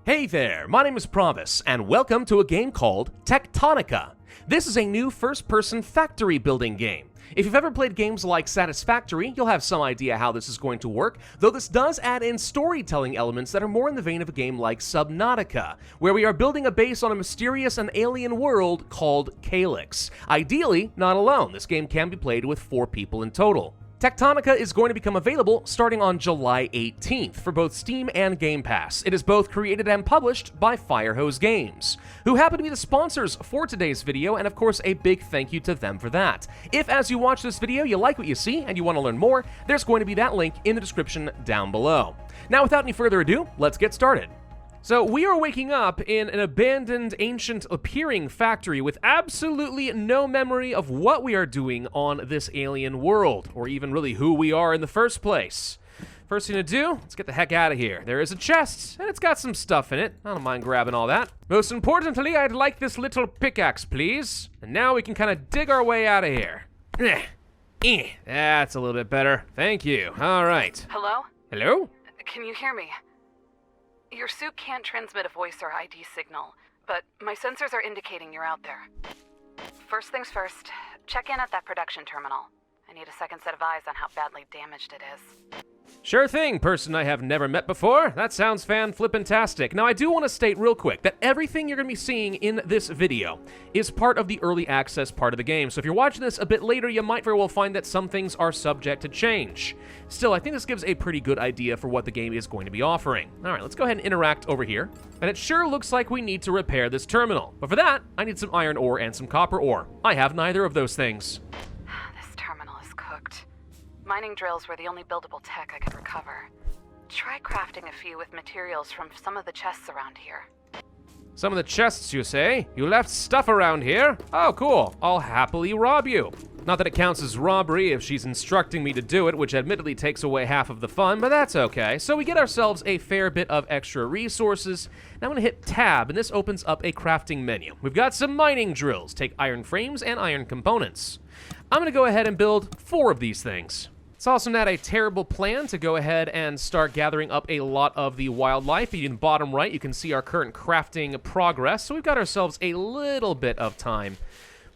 Hey there, my name is Pravus, and welcome to a game called Techtonica. This is a new first-person factory building game. If you've ever played games like Satisfactory, you'll have some idea how this is going to work, though this does add in storytelling elements that are more in the vein of a game like Subnautica, where we are building a base on a mysterious and alien world called Calyx. Ideally, not alone. This game can be played with 4 people in total. Techtonica is going to become available starting on July 18th for both Steam and Game Pass. It is both created and published by Firehose Games, who happen to be the sponsors for today's video, and of course a big thank you to them for that. If as you watch this video you like what you see and you want to learn more, there's going to be that link in the description down below. Now without any further ado, let's get started. So we are waking up in an abandoned, ancient-appearing factory with absolutely no memory of what we are doing on this alien world, or even really who we are in the first place. First thing to do, let's get the heck out of here. There is a chest, and it's got some stuff in it. I don't mind grabbing all that. Most importantly, I'd like this little pickaxe, please. And now we can kind of dig our way out of here. That's a little bit better. Thank you. All right. Hello? Hello? Can you hear me? Your suit can't transmit a voice or ID signal, but my sensors are indicating you're out there. First things first, check in at that production terminal. I need a second set of eyes on how badly damaged it is. Sure thing, person I have never met before. That sounds fan-flippantastic. Now, I do want to state real quick that everything you're going to be seeing in this video is part of the early access part of the game. So if you're watching this a bit later, you might very well find that some things are subject to change. Still, I think this gives a pretty good idea for what the game is going to be offering. All right, let's go ahead and interact over here. And it sure looks like we need to repair this terminal. But for that, I need some iron ore and some copper ore. I have neither of those things. Mining drills were the only buildable tech I could recover. Try crafting a few with materials from some of the chests around here. Some of the chests, you say? You left stuff around here? Oh, cool. I'll happily rob you. Not that it counts as robbery if she's instructing me to do it, which admittedly takes away half of the fun, but that's okay. So we get ourselves a fair bit of extra resources. Now I'm going to hit tab, and this opens up a crafting menu. We've got some mining drills. Take iron frames and iron components. I'm going to go ahead and build 4 of these things. It's also not a terrible plan to go ahead and start gathering up a lot of the wildlife. In the bottom right, you can see our current crafting progress. So we've got ourselves a little bit of time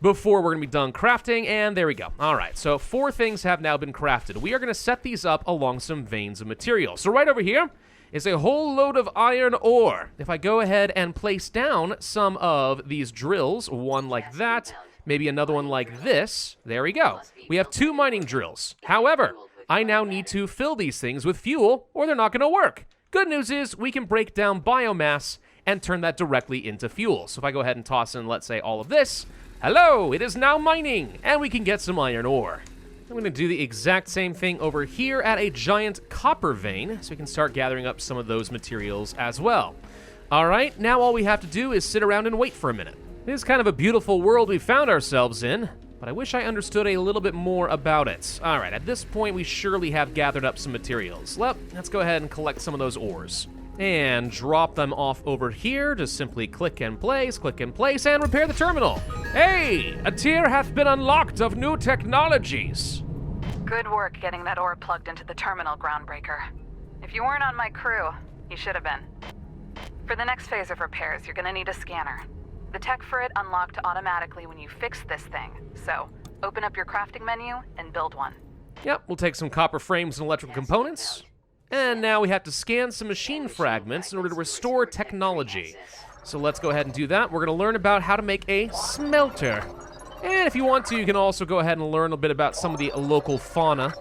before we're going to be done crafting, and there we go. All right, so 4 things have now been crafted. We are going to set these up along some veins of material. So right over here is a whole load of iron ore. If I go ahead and place down some of these drills, one like that, maybe another one like this. There we go. We have 2 mining drills. However, I now need to fill these things with fuel or they're not going to work. Good news is we can break down biomass and turn that directly into fuel. So if I go ahead and toss in, let's say, all of this, hello, it is now mining, and we can get some iron ore. I'm going to do the exact same thing over here at a giant copper vein, so we can start gathering up some of those materials as well. All right, now all we have to do is sit around and wait for a minute. It is kind of a beautiful world we found ourselves in, but I wish I understood a little bit more about it. All right, at this point, we surely have gathered up some materials. Well, let's go ahead and collect some of those ores and drop them off over here. Just simply click and place, and repair the terminal. Hey, a tier hath been unlocked of new technologies. Good work getting that ore plugged into the terminal, Groundbreaker. If you weren't on my crew, you should have been. For the next phase of repairs, you're gonna need a scanner. The tech for it unlocked automatically when you fix this thing, so open up your crafting menu and build one. Yep, we'll take some copper frames and electrical components, and now we have to scan some machine fragments in order to restore technology. So let's go ahead and do that. We're going to learn about how to make a smelter. And if you want to, you can also go ahead and learn a bit about some of the local fauna.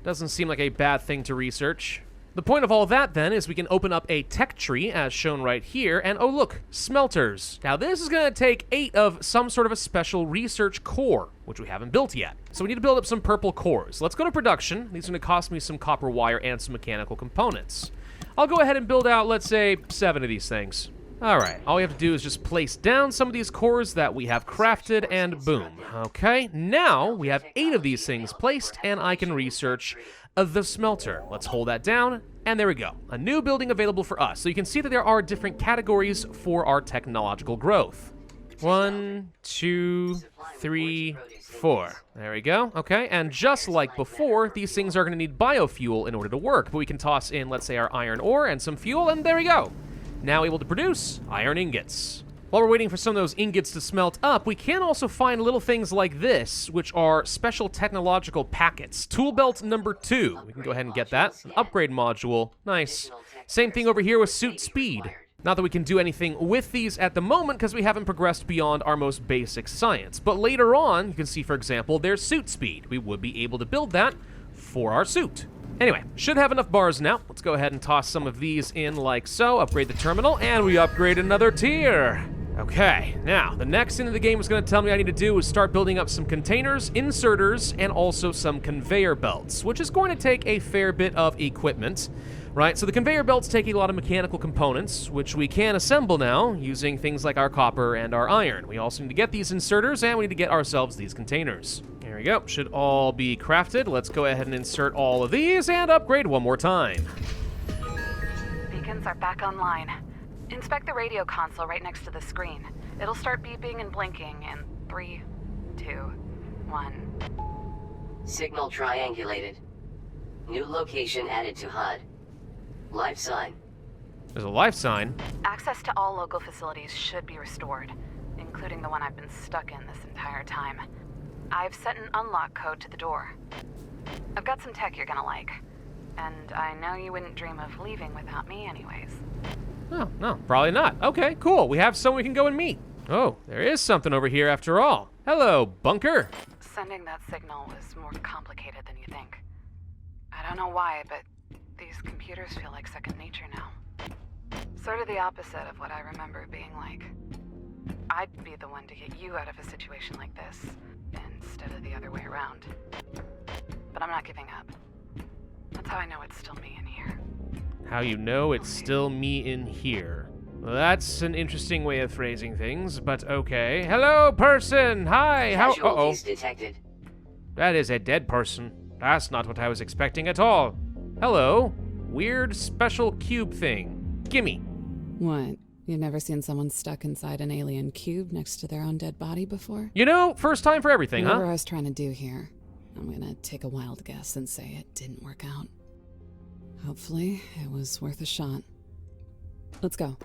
Doesn't seem like a bad thing to research. The point of all that, then, is we can open up a tech tree, as shown right here, and oh look, smelters. Now this is going to take 8 of some sort of a special research core, which we haven't built yet. So we need to build up some purple cores. Let's go to production. These are going to cost me some copper wire and some mechanical components. I'll go ahead and build out, let's say, 7 of these things. All right, all we have to do is just place down some of these cores that we have crafted, and boom. Okay, now we have 8 of these things placed, and I can research the smelter. Let's hold that down, and there we go. A new building available for us. So you can see that there are different categories for our technological growth. 1, 2, 3, 4. There we go. Okay, and just like before, these things are going to need biofuel in order to work, but we can toss in, let's say, our iron ore and some fuel, and there we go. now able to produce iron ingots. While we're waiting for some of those ingots to smelt up, we can also find little things like this, which are special technological packets. Tool belt number 2. We can go ahead and get that. An upgrade module. Nice. Same thing over here with suit speed. Not that we can do anything with these at the moment because we haven't progressed beyond our most basic science. But later on, you can see, for example, there's suit speed. We would be able to build that for our suit. Anyway, should have enough bars now. Let's go ahead and toss some of these in like so. Upgrade the terminal, and we upgrade another tier. Okay, now, the next thing that the game is going to tell me I need to do is start building up some containers, inserters, and also some conveyor belts, which is going to take a fair bit of equipment, right? So the conveyor belts take a lot of mechanical components, which we can assemble now using things like our copper and our iron. We also need to get these inserters, and we need to get ourselves these containers. There we go. Should all be crafted. Let's go ahead and insert all of these and upgrade one more time. Beacons are back online. Inspect the radio console right next to the screen. It'll start beeping and blinking in 3, 2, 1. Signal triangulated. New location added to HUD. Life sign. There's a life sign. Access to all local facilities should be restored, including the one I've been stuck in this entire time. I've set an unlock code to the door. I've got some tech you're gonna like, and I know you wouldn't dream of leaving without me anyways. Oh, no, probably not. Okay, cool. We have someone we can go and meet. Oh, there is something over here after all. Hello, bunker. Sending that signal was more complicated than you think. I don't know why, but these computers feel like second nature now. Sort of the opposite of what I remember being like. I'd be the one to get you out of a situation like this, instead of the other way around. But I'm not giving up. That's how I know it's still me in here. How you know it's still me in here. Well, that's an interesting way of phrasing things, but okay. Hello, person! Hi! How- Casualties detected. That is a dead person. That's not what I was expecting at all. Hello. Weird special cube thing. Gimme. What? You've never seen someone stuck inside an alien cube next to their own dead body before? You know, first time for everything, Whatever huh? I was trying to do here. I'm gonna take a wild guess and say it didn't work out. Hopefully, it was worth a shot. Let's go.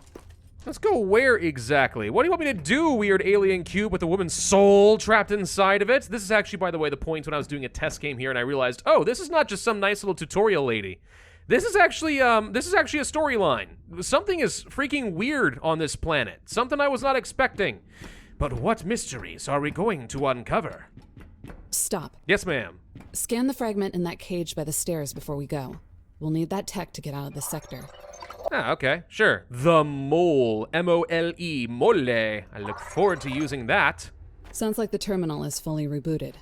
Let's go where exactly? What do you want me to do, weird alien cube with a woman's soul trapped inside of it? This is actually, by the way, the point when I was doing a test game here and I realized, oh, this is not just some nice little tutorial lady. This is actually a storyline. Something is freaking weird on this planet. Something I was not expecting. But what mysteries are we going to uncover? Stop. Yes, ma'am. Scan the fragment in that cage by the stairs before we go. We'll need that tech to get out of the sector. Ah, okay, sure. The mole. M-O-L-E. Mole. I look forward to using that. Sounds like the terminal is fully rebooted.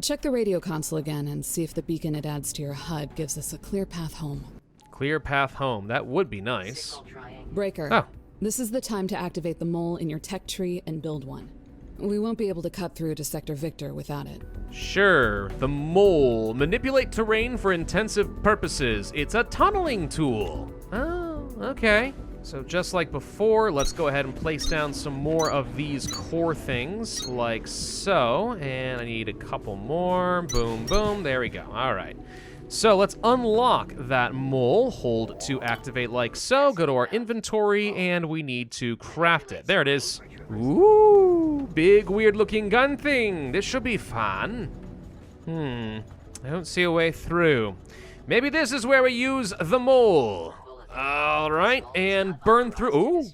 Check the radio console again and see if the beacon it adds to your HUD gives us a clear path home. Clear path home. That would be nice. Signal triangulated. Breaker. Oh. This is the time to activate the mole in your tech tree and build one. We won't be able to cut through to Sector Victor without it. Sure, the mole. Manipulate terrain for intensive purposes. It's a tunneling tool. Oh, okay. So just like before, let's go ahead and place down some more of these core things, like so. And I need a couple more. Boom, boom. There we go. All right. So let's unlock that mole. Hold to activate like so. Go to our inventory, and we need to craft it. There it is. Ooh, big weird looking gun thing. This should be fun. I don't see a way through. Maybe this is where we use the mole. All right, and burn through. Ooh,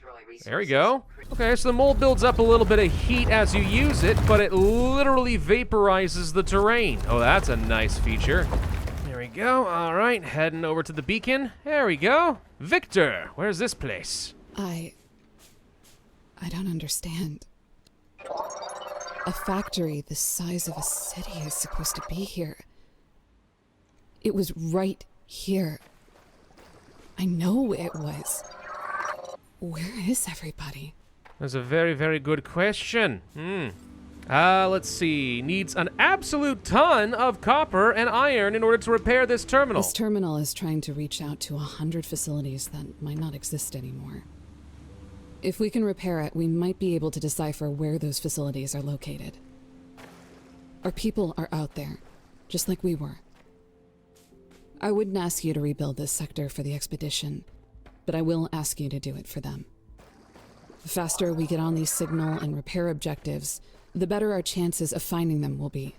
there we go. Okay, so the mole builds up a little bit of heat as you use it, but it literally vaporizes the terrain. Oh, that's a nice feature. There we go. All right, heading over to the beacon. There we go. Victor, where's this place? I don't understand. A factory the size of a city is supposed to be here. It was right here. I know it was. Where is everybody? That's a very, very good question. Let's see. Needs an absolute ton of copper and iron in order to repair this terminal. This terminal is trying to reach out to 100 facilities that might not exist anymore. If we can repair it, we might be able to decipher where those facilities are located. Our people are out there, just like we were. I wouldn't ask you to rebuild this sector for the expedition, but I will ask you to do it for them. The faster we get on these signal and repair objectives, the better our chances of finding them will be.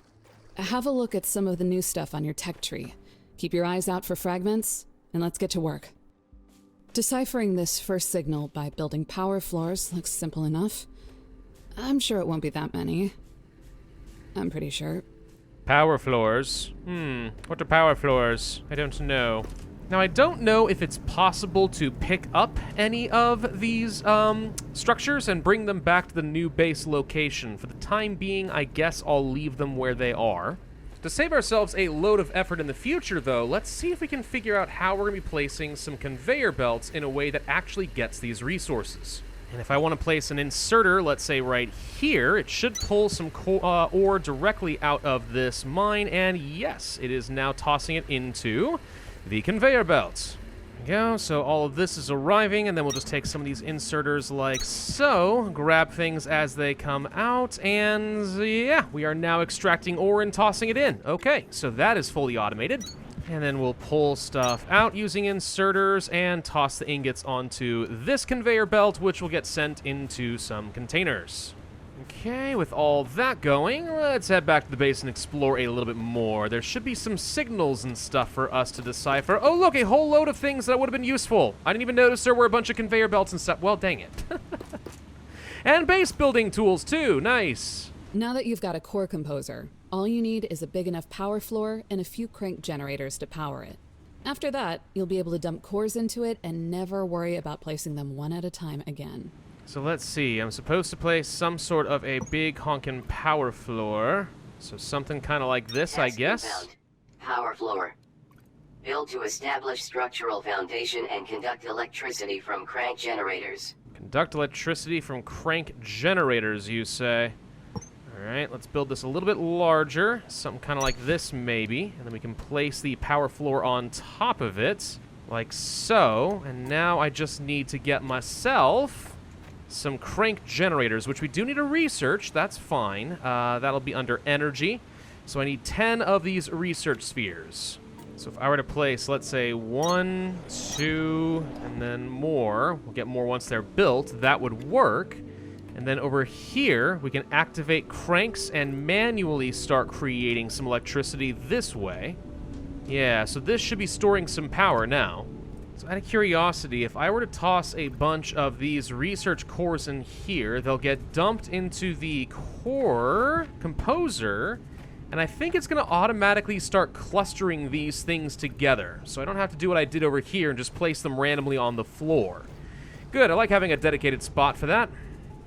Have a look at some of the new stuff on your tech tree. Keep your eyes out for fragments, and let's get to work. Deciphering this first signal by building power floors looks simple enough. I'm sure it won't be that many. I'm pretty sure. Power floors. What are power floors? I don't know. Now, I don't know if it's possible to pick up any of these structures and bring them back to the new base location. For the time being, I guess I'll leave them where they are. To save ourselves a load of effort in the future, though, let's see if we can figure out how we're going to be placing some conveyor belts in a way that actually gets these resources. And if I want to place an inserter, let's say right here, it should pull some ore directly out of this mine, and yes, it is now tossing it into the conveyor belt. There we go, so all of this is arriving, and then we'll just take some of these inserters like so, grab things as they come out, and yeah, we are now extracting ore and tossing it in. Okay, so that is fully automated. And then we'll pull stuff out using inserters and toss the ingots onto this conveyor belt, which will get sent into some containers. Okay, with all that going, let's head back to the base and explore a little bit more. There should be some signals and stuff for us to decipher. Oh, look, a whole load of things that would have been useful. I didn't even notice there were a bunch of conveyor belts and stuff. Well, dang it. And base building tools, too. Nice. Now that you've got a core composer, all you need is a big enough power floor and a few crank generators to power it. After that, you'll be able to dump cores into it and never worry about placing them one at a time again. So let's see, I'm supposed to place some sort of a big honkin' power floor. So something kind of like this, I guess. Compound. Power floor. Built to establish structural foundation and conduct electricity from crank generators. Conduct electricity from crank generators, you say? Alright, let's build this a little bit larger. Something kind of like this, maybe. And then we can place the power floor on top of it. Like so. And now I just need to get myself some crank generators, which we do need to research. That's fine. That'll be under energy. So I need 10 of these research spheres. So if I were to place, let's say 1, 2, and then more, we'll get more once they're built, that would work. And then over here, we can activate cranks and manually start creating some electricity this way. Yeah, so this should be storing some power now. So out of curiosity, if I were to toss a bunch of these research cores in here, they'll get dumped into the core composer, and I think it's going to automatically start clustering these things together. So I don't have to do what I did over here and just place them randomly on the floor. Good, I like having a dedicated spot for that.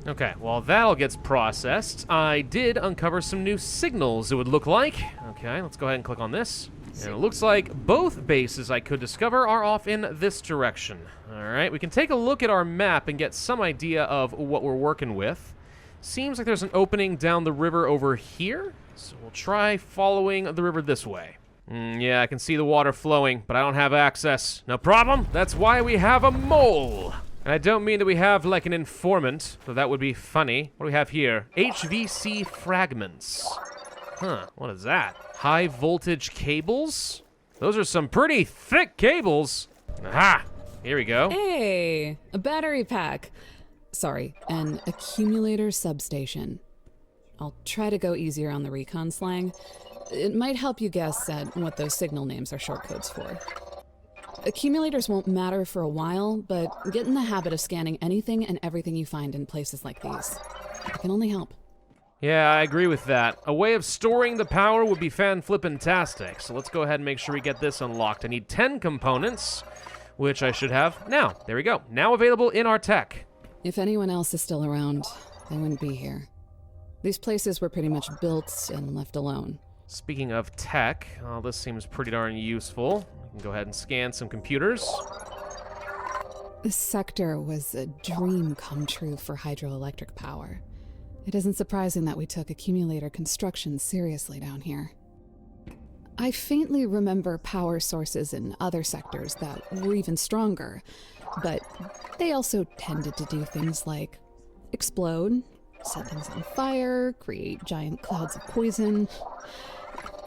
Okay, while that all gets processed, I did uncover some new signals, it would look like. Okay, let's go ahead and click on this. And it looks like both bases I could discover are off in this direction. Alright, we can take a look at our map and get some idea of what we're working with. Seems like there's an opening down the river over here, so we'll try following the river this way. Yeah, I can see the water flowing, but I don't have access. No problem, that's why we have a mole! And I don't mean that we have, like, an informant, though that would be funny. What do we have here? HVC fragments. Huh, what is that? High voltage cables? Those are some pretty thick cables. Aha! Here we go. Hey, a battery pack. Sorry, an accumulator substation. I'll try to go easier on the recon slang. It might help you guess at what those signal names are short codes for. Accumulators won't matter for a while, but get in the habit of scanning anything and everything you find in places like these. It can only help. Yeah, I agree with that. A way of storing the power would be fan-flippin-tastic. So let's go ahead and make sure we get this unlocked. I need 10 components, which I should have now. There we go. Now available in our tech. If anyone else is still around, they wouldn't be here. These places were pretty much built and left alone. Speaking of tech, this seems pretty darn useful. We can go ahead and scan some computers. This sector was a dream come true for hydroelectric power. It isn't surprising that we took accumulator construction seriously down here. I faintly remember power sources in other sectors that were even stronger, but they also tended to do things like explode, set things on fire, create giant clouds of poison.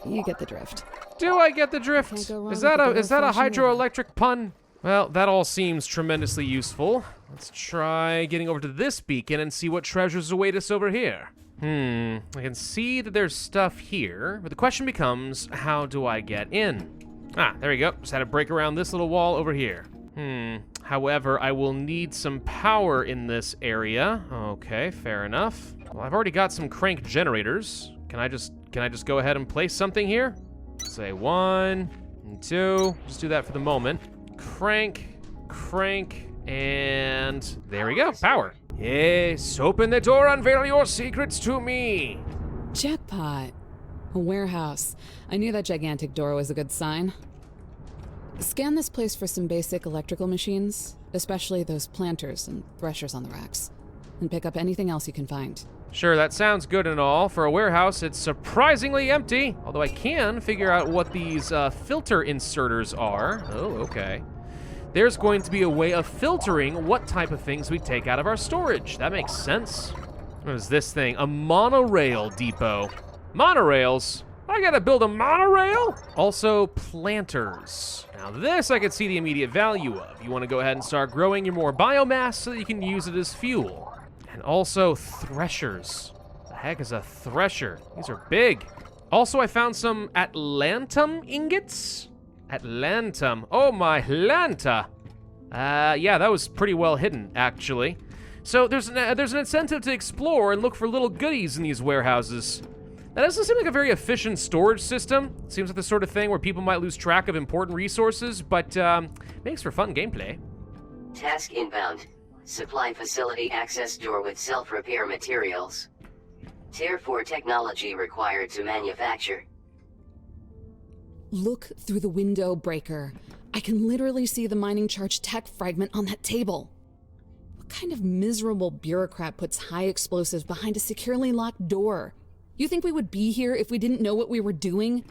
You get the drift. Do I get the drift? Can't go wrong Is with that a a good is that a old-fashioned hydroelectric pun? Well, that all seems tremendously useful. Let's try getting over to this beacon and see what treasures await us over here. I can see that there's stuff here, but the question becomes, how do I get in? Ah, there we go. Just had to break around this little wall over here. However, I will need some power in this area. Okay, fair enough. Well, I've already got some crank generators. Can I just go ahead and place something here? Say 1 and 2. Just do that for the moment. Crank, and there we go, power. Yes, open the door, unveil your secrets to me. Jackpot. A warehouse. I knew that gigantic door was a good sign. Scan this place for some basic electrical machines, especially those planters and threshers on the racks, and pick up anything else you can find. Sure, that sounds good and all. For a warehouse, it's surprisingly empty, although I can figure out what these filter inserters are. Oh, okay. There's going to be a way of filtering what type of things we take out of our storage. That makes sense. What is this thing? A monorail depot. Monorails? I gotta build a monorail? Also, planters. Now this I could see the immediate value of. You want to go ahead and start growing your more biomass so that you can use it as fuel. And also threshers. The heck is a thresher? These are big. Also, I found some Atlantum ingots. Atlantum. Oh my Lanta. Yeah, that was pretty well hidden, actually. So there's an incentive to explore and look for little goodies in these warehouses. That doesn't seem like a very efficient storage system. It seems like the sort of thing where people might lose track of important resources, but makes for fun gameplay. Task inbound. Supply facility access door with self-repair materials. Tier 4 technology required to manufacture. Look through the window breaker. I can literally see the mining charge tech fragment on that table. What kind of miserable bureaucrat puts high explosives behind a securely locked door? You think we would be here if we didn't know what we were doing?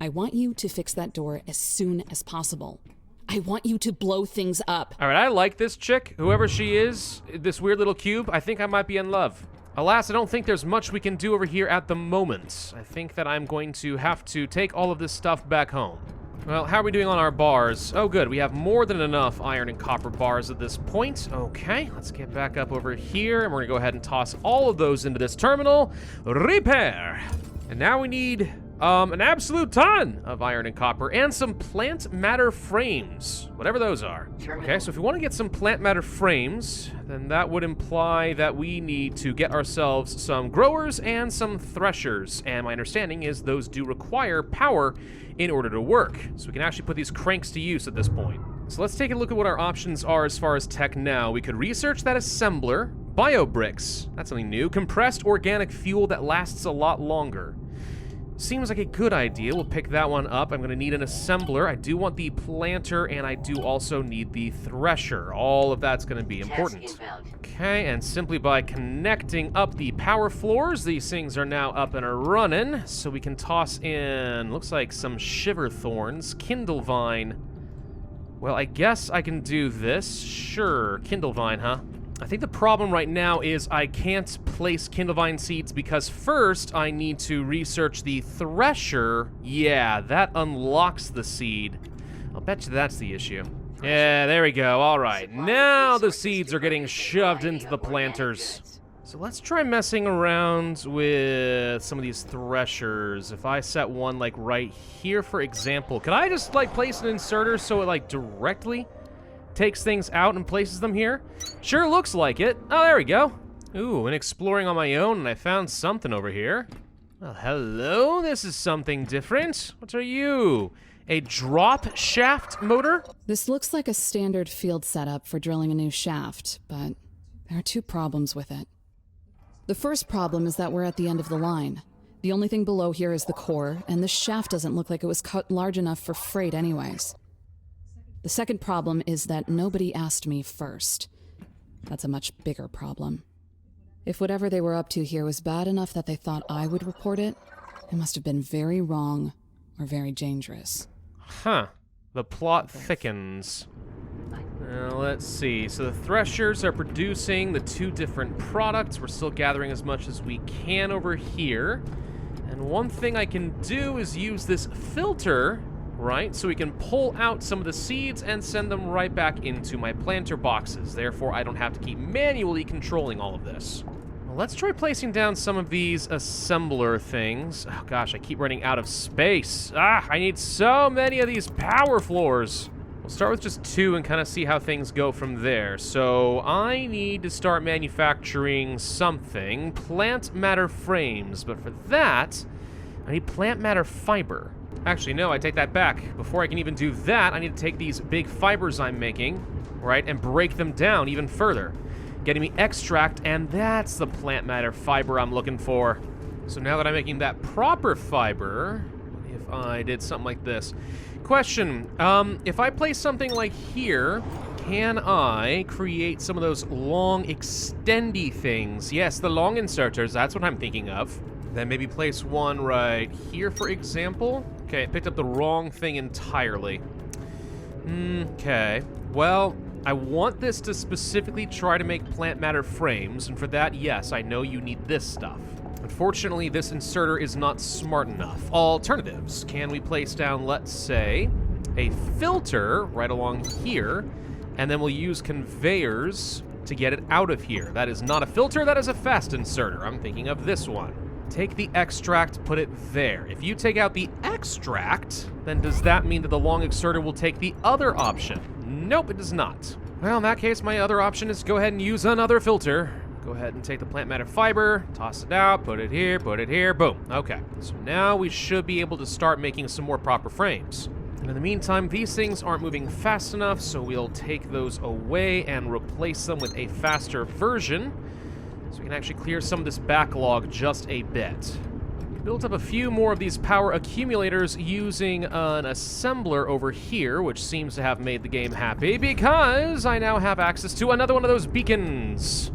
I want you to fix that door as soon as possible. I want you to blow things up. All right, I like this chick, whoever she is, this weird little cube. I think I might be in love. Alas, I don't think there's much we can do over here at the moment. I think that I'm going to have to take all of this stuff back home. Well, how are we doing on our bars? Oh, good. We have more than enough iron and copper bars at this point. Okay, let's get back up over here, and we're going to go ahead and toss all of those into this terminal. Repair. And now we need an absolute ton of iron and copper and some plant matter frames, whatever those are. Okay, so if we want to get some plant matter frames, then that would imply that we need to get ourselves some growers and some threshers. And my understanding is those do require power in order to work. So we can actually put these cranks to use at this point. So let's take a look at what our options are as far as tech now. We could research that assembler, biobricks, that's something new, compressed organic fuel that lasts a lot longer. Seems like a good idea. We'll pick that one up. I'm going to need an assembler. I do want the planter, and I do also need the thresher. All of that's going to be important. Okay, and simply by connecting up the power floors, these things are now up and running. So we can toss in, looks like some shiver thorns, kindle vine. Well, I guess I can do this. Sure, kindle vine, huh? I think the problem right now is I can't place kindlevine seeds because first I need to research the thresher. Yeah, that unlocks the seed. I'll bet you that's the issue. Yeah, there we go. All right, now the seeds are getting shoved into the planters. So let's try messing around with some of these threshers. If I set one like right here, for example, could I just like place an inserter so it like directly takes things out and places them here? Sure looks like it. Oh, there we go. Ooh, and exploring on my own, and I found something over here. Well, hello, this is something different. What are you? A drop shaft motor? This looks like a standard field setup for drilling a new shaft, but there are two problems with it. The first problem is that we're at the end of the line. The only thing below here is the core, and the shaft doesn't look like it was cut large enough for freight anyways. The second problem is that nobody asked me first. That's a much bigger problem. If whatever they were up to here was bad enough that they thought I would report it, it must have been very wrong or very dangerous. Huh. The plot thickens. Let's see. So the threshers are producing the two different products. We're still gathering as much as we can over here. And one thing I can do is use this filter right? So we can pull out some of the seeds and send them right back into my planter boxes. Therefore, I don't have to keep manually controlling all of this. Well, let's try placing down some of these assembler things. Oh gosh, I keep running out of space. I need so many of these power floors. We'll start with just 2 and kind of see how things go from there. So I need to start manufacturing something. Plant matter frames, but for that, I need plant matter fiber. Actually, no, I take that back. Before I can even do that, I need to take these big fibers I'm making, right, and break them down even further, getting me extract, and that's the plant matter fiber I'm looking for. So now that I'm making that proper fiber, if I did something like this. Question, if I place something like here, can I create some of those long extendy things? Yes, the long inserters, that's what I'm thinking of. Then maybe place one right here, for example. Okay, I picked up the wrong thing entirely. Okay, well, I want this to specifically try to make plant matter frames, and for that, yes, I know you need this stuff. Unfortunately, this inserter is not smart enough. Alternatives. Can we place down, let's say, a filter right along here, and then we'll use conveyors to get it out of here. That is not a filter, that is a fast inserter. I'm thinking of this one. Take the extract, put it there. If you take out the extract, then does that mean that the long exerter will take the other option? Nope, it does not. Well, in that case, my other option is to go ahead and use another filter. Go ahead and take the plant matter fiber, toss it out, put it here, boom. Okay, so now we should be able to start making some more proper frames. And in the meantime, these things aren't moving fast enough, so we'll take those away and replace them with a faster version, so we can actually clear some of this backlog just a bit. Built up a few more of these power accumulators using an assembler over here, which seems to have made the game happy, because I now have access to another one of those beacons.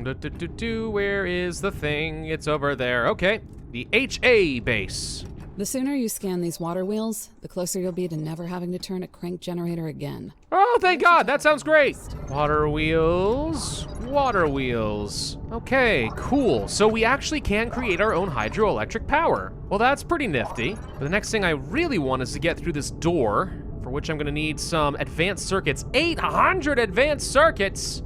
Where is the thing? It's over there. Okay, the HA base. The sooner you scan these water wheels, the closer you'll be to never having to turn a crank generator again. Oh, thank God, that sounds great. Water wheels, water wheels. Okay, cool. So we actually can create our own hydroelectric power. Well, that's pretty nifty. But the next thing I really want is to get through this door, for which I'm gonna need some advanced circuits. 800 advanced circuits!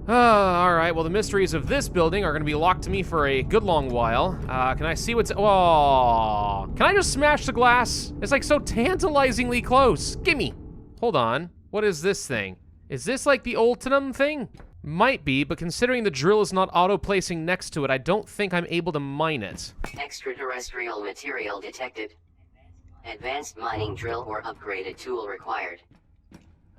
All right, well, the mysteries of this building are gonna be locked to me for a good long while. Can I see what's, oh, can I just smash the glass? It's like so tantalizingly close. Gimme. Hold on, what is this thing? Is this like the Ultinum thing? Might be, but considering the drill is not auto-placing next to it, I don't think I'm able to mine it. Extraterrestrial material detected. Advanced mining drill or upgraded tool required.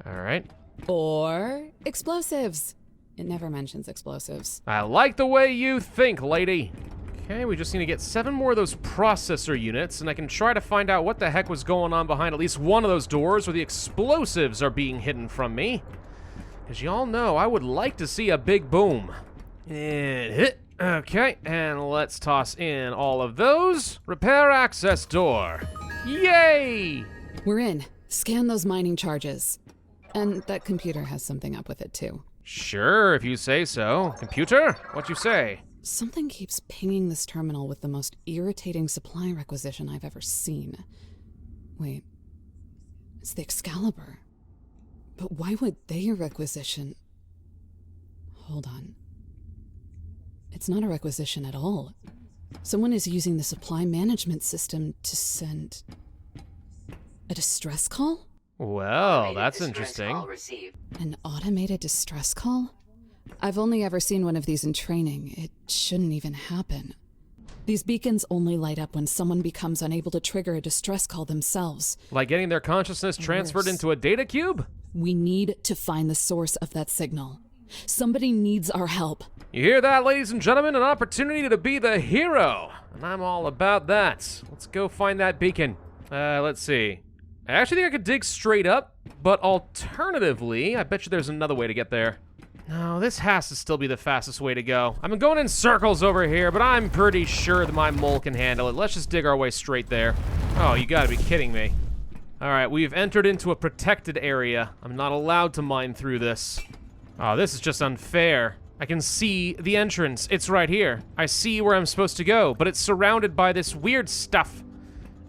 All right. Or explosives. It never mentions explosives. I like the way you think, lady. Okay, we just need to get 7 more of those processor units, and I can try to find out what the heck was going on behind at least one of those doors where the explosives are being hidden from me. Because y'all know I would like to see a big boom. And hit. Okay, and let's toss in all of those. Repair access door. Yay! We're in. Scan those mining charges. And that computer has something up with it, too. Sure, if you say so. Computer, what you say? Something keeps pinging this terminal with the most irritating supply requisition I've ever seen. Wait, it's the Excalibur. But why would they requisition? Hold on. It's not a requisition at all. Someone is using the supply management system to send a distress call? Well, that's interesting. An automated distress call? I've only ever seen one of these in training. It shouldn't even happen. These beacons only light up when someone becomes unable to trigger a distress call themselves. Like getting their consciousness transferred into a data cube? We need to find the source of that signal. Somebody needs our help. You hear that, ladies and gentlemen? An opportunity to be the hero. And I'm all about that. Let's go find that beacon. Let's see. I actually think I could dig straight up, but alternatively, I bet you there's another way to get there. No, this has to still be the fastest way to go. I've been going in circles over here, but I'm pretty sure that my mole can handle it. Let's just dig our way straight there. Oh, you gotta be kidding me. All right, we've entered into a protected area. I'm not allowed to mine through this. Oh, this is just unfair. I can see the entrance. It's right here. I see where I'm supposed to go, but it's surrounded by this weird stuff.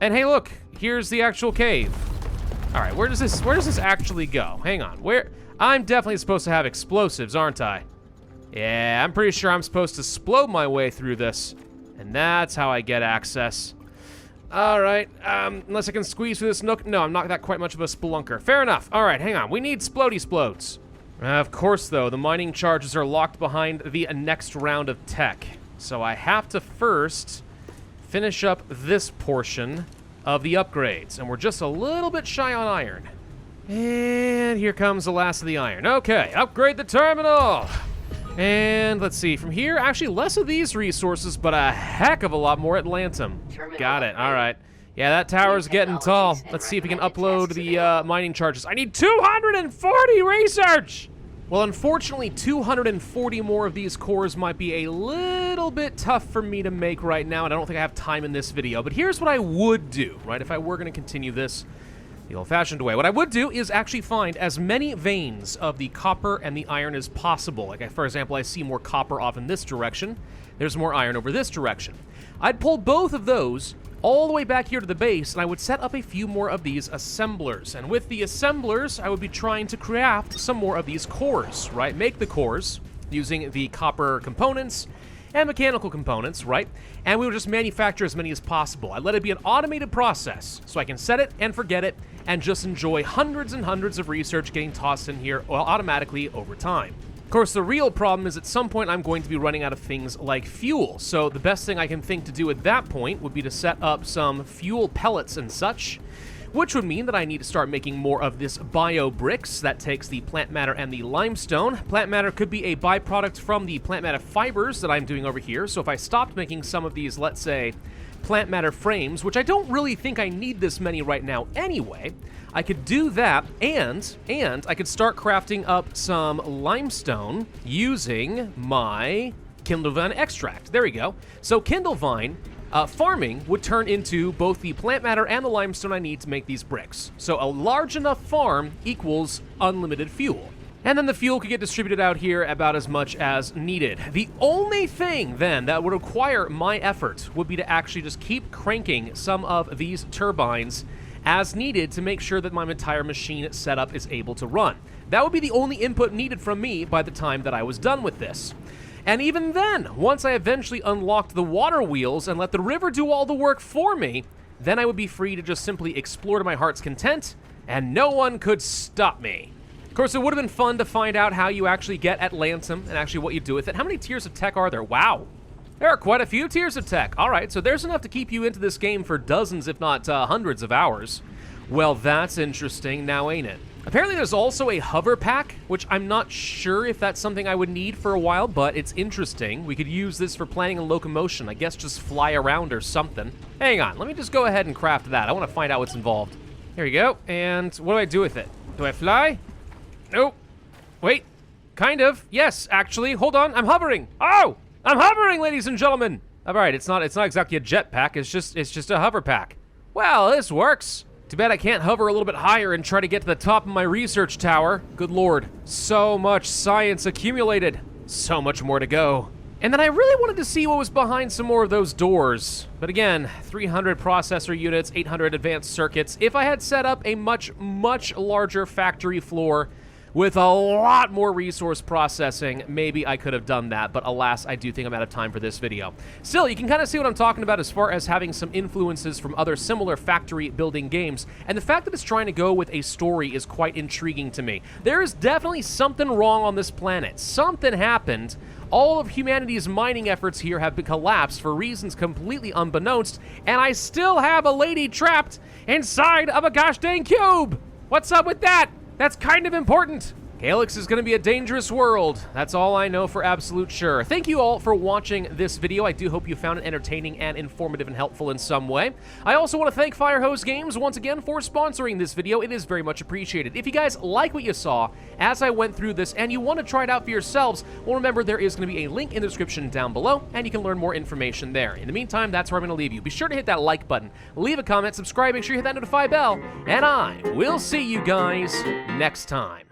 And hey, look, here's the actual cave. All right, where does this actually go? Hang on, I'm definitely supposed to have explosives, aren't I? Yeah, I'm pretty sure I'm supposed to explode my way through this. And that's how I get access. All right, unless I can squeeze through this nook. No, I'm not that quite much of a spelunker. Fair enough. All right, hang on. We need splody splodes. Of course, though, the mining charges are locked behind the next round of tech. So I have to first finish up this portion of the upgrades. And we're just a little bit shy on iron. And here comes the last of the iron. Okay, upgrade the terminal. And let's see, from here, actually less of these resources, but a heck of a lot more Atlantum. Got it, all right. Yeah, that tower's getting tall. Let's see if we can upload the mining charges. I need 240 research! Well, unfortunately, 240 more of these cores might be a little bit tough for me to make right now, and I don't think I have time in this video. But here's what I would do, right, if I were going to continue this the old-fashioned way. What I would do is actually find as many veins of the copper and the iron as possible. Like, for example, I see more copper off in this direction. There's more iron over this direction. I'd pull both of those all the way back here to the base, and I would set up a few more of these assemblers. And with the assemblers, I would be trying to craft some more of these cores, right? Make the cores using the copper components and mechanical components, right? And we would just manufacture as many as possible. I let it be an automated process, so I can set it and forget it, and just enjoy hundreds and hundreds of research getting tossed in here automatically over time. Of course, the real problem is at some point I'm going to be running out of things like fuel, so the best thing I can think to do at that point would be to set up some fuel pellets and such, which would mean that I need to start making more of this bio bricks. That takes the plant matter and the limestone. Plant matter could be a byproduct from the plant matter fibers that I'm doing over here, so if I stopped making some of these, let's say, plant matter frames, which I don't really think I need this many right now anyway, I could do that, and I could start crafting up some limestone using my Kindlevine extract. There we go. So Kindlevine farming would turn into both the plant matter and the limestone I need to make these bricks. So a large enough farm equals unlimited fuel. And then the fuel could get distributed out here about as much as needed. The only thing, then, that would require my effort would be to actually just keep cranking some of these turbines as needed to make sure that my entire machine setup is able to run. That would be the only input needed from me by the time that I was done with this. And even then, once I eventually unlocked the water wheels and let the river do all the work for me, then I would be free to just simply explore to my heart's content, and no one could stop me. Of course, it would have been fun to find out how you actually get Atlantum and actually what you do with it. How many tiers of tech are there? Wow. There are quite a few tiers of tech. All right, so there's enough to keep you into this game for dozens, if not hundreds of hours. Well, that's interesting now, ain't it? Apparently there's also a hover pack, which I'm not sure if that's something I would need for a while, but it's interesting. We could use this for planning and locomotion. I guess just fly around or something. Hang on, let me just go ahead and craft that. I want to find out what's involved. Here we go, and what do I do with it? Do I fly? Nope. Wait, kind of. Yes, actually. Hold on, I'm hovering. Oh, I'm hovering, ladies and gentlemen. All right, it's not exactly a jetpack. It's just a hover pack. Well, this works. Too bad I can't hover a little bit higher and try to get to the top of my research tower. Good lord, so much science accumulated. So much more to go. And then I really wanted to see what was behind some more of those doors. But again, 300 processor units, 800 advanced circuits. If I had set up a much larger factory floor with a lot more resource processing, maybe I could have done that, but alas, I do think I'm out of time for this video. Still, you can kind of see what I'm talking about as far as having some influences from other similar factory building games, and the fact that it's trying to go with a story is quite intriguing to me. There is definitely something wrong on this planet. Something happened. All of humanity's mining efforts here have been collapsed for reasons completely unbeknownst, and I still have a lady trapped inside of a gosh dang cube! What's up with that? That's kind of important. Calyx is going to be a dangerous world. That's all I know for absolute sure. Thank you all for watching this video. I do hope you found it entertaining and informative and helpful in some way. I also want to thank Firehose Games once again for sponsoring this video. It is very much appreciated. If you guys like what you saw as I went through this and you want to try it out for yourselves, well, remember there is going to be a link in the description down below and you can learn more information there. In the meantime, that's where I'm going to leave you. Be sure to hit that like button, leave a comment, subscribe, make sure you hit that notify bell, and I will see you guys next time.